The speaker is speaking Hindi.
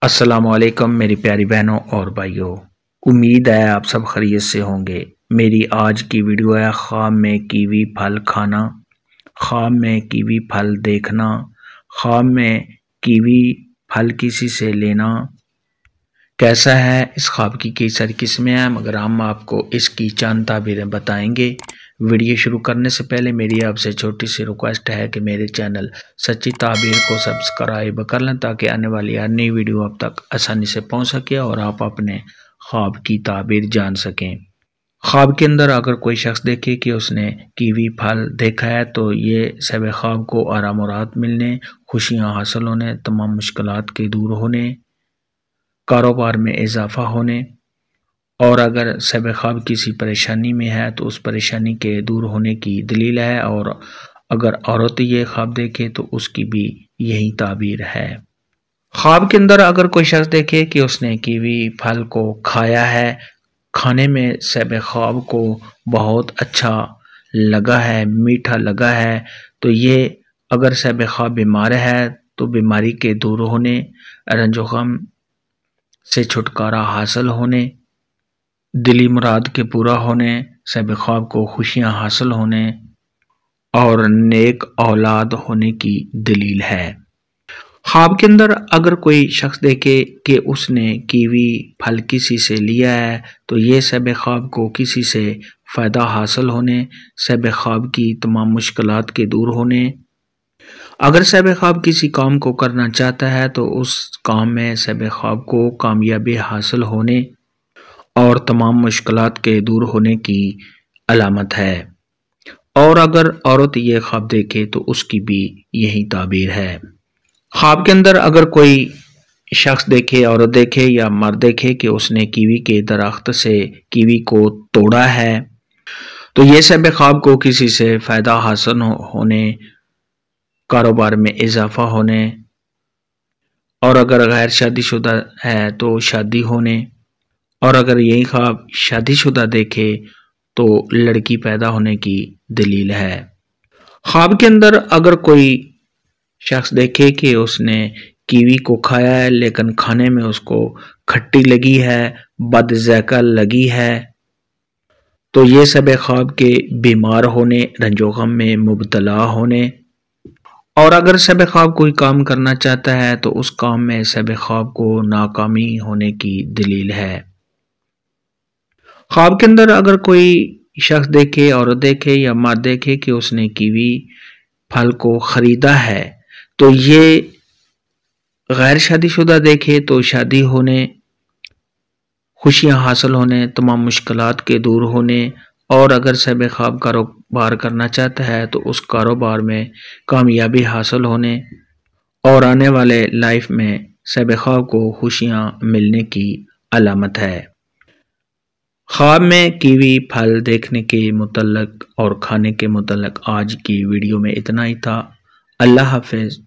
अस्सलामुअलैकुम मेरी प्यारी बहनों और भाइयों। उम्मीद है आप सब खैरियत से होंगे। मेरी आज की वीडियो है ख्वाब में कीवी फल खाना, ख्वाब में कीवी फल देखना, ख्वाब में कीवी फल किसी से लेना। कैसा है इस ख्वाब की कई सारी किस्में हैं, मगर हम आपको इसकी चंद ताबीरें बताएंगे। वीडियो शुरू करने से पहले मेरी आपसे छोटी सी रिक्वेस्ट है कि मेरे चैनल सच्ची ताबीर को सब्सक्राइब कर लें ताकि आने वाली हर नई वीडियो आप तक आसानी से पहुंच सके और आप अपने ख्वाब की ताबीर जान सकें। ख्वाब के अंदर अगर कोई शख्स देखे कि उसने कीवी फल देखा है तो ये सब ख्वाब को आराम और राहत मिलने, खुशियाँ हासिल होने, तमाम मुश्किलात के दूर होने, कारोबार में इजाफा होने, और अगर सब ख्वाब किसी परेशानी में है तो उस परेशानी के दूर होने की दलील है। और अगर औरत ये ख्वाब देखे तो उसकी भी यही ताबीर है। ख्वाब के अंदर अगर कोई शख्स देखे कि उसने कीवी फल को खाया है, खाने में सब ख्वाब को बहुत अच्छा लगा है, मीठा लगा है, तो ये अगर सब ख्वाब बीमार है तो बीमारी के दूर होने, रंजो गम से छुटकारा हासिल होने, दिली मुराद के पूरा होने, सब ख्वाब को खुशियाँ हासिल होने और नेक औलाद होने की दलील है। ख्वाब के अंदर अगर कोई शख्स देखे कि उसने कीवी फल किसी से लिया है तो ये सब ख्वाब को किसी से फ़ायदा हासिल होने, सब ख्वाब की तमाम मुश्किलात के दूर होने, अगर सब ख्वाब किसी काम को करना चाहता है तो उस काम में सब ख्वाब को कामयाबी हासिल होने और तमाम मुश्किलात के दूर होने की अलामत है। और अगर औरत ये ख्वाब देखे तो उसकी भी यही ताबीर है। ख्वाब के अंदर अगर कोई शख्स देखे, औरत देखे या मर्द देखे कि उसने कीवी के दरख्त से कीवी को तोड़ा है तो ये सब ख्वाब को किसी से फ़ायदा हासिल होने, कारोबार में इजाफा होने, और अगर गैर शादीशुदा है तो शादी होने, और अगर यही ख्वाब शादीशुदा देखे तो लड़की पैदा होने की दलील है। ख्वाब के अंदर अगर कोई शख्स देखे कि उसने कीवी को खाया है लेकिन खाने में उसको खट्टी लगी है, बदज़ायका लगी है, तो ये सब ख्वाब के बीमार होने, रंजो गम में मुब्तला होने, और अगर सब ख्वाब कोई काम करना चाहता है तो उस काम में सब ख्वाब को नाकामी होने की दलील है। ख्वाब के अंदर अगर कोई शख्स देखे, औरत देखे या मर्द देखे कि उसने कीवी फल को खरीदा है तो ये गैर शादीशुदा देखे तो शादी होने, खुशियाँ हासिल होने, तमाम मुश्किलात के दूर होने, और अगर सब ख्वाब कारोबार करना चाहता है तो उस कारोबार में कामयाबी हासिल होने और आने वाले लाइफ में सब ख्वाब को खुशियाँ मिलने की अलामत है। ख्वाब में कीवी फल देखने के मुतल्लक और खाने के मुतल्लक आज की वीडियो में इतना ही था। अल्लाह हाफ़िज़।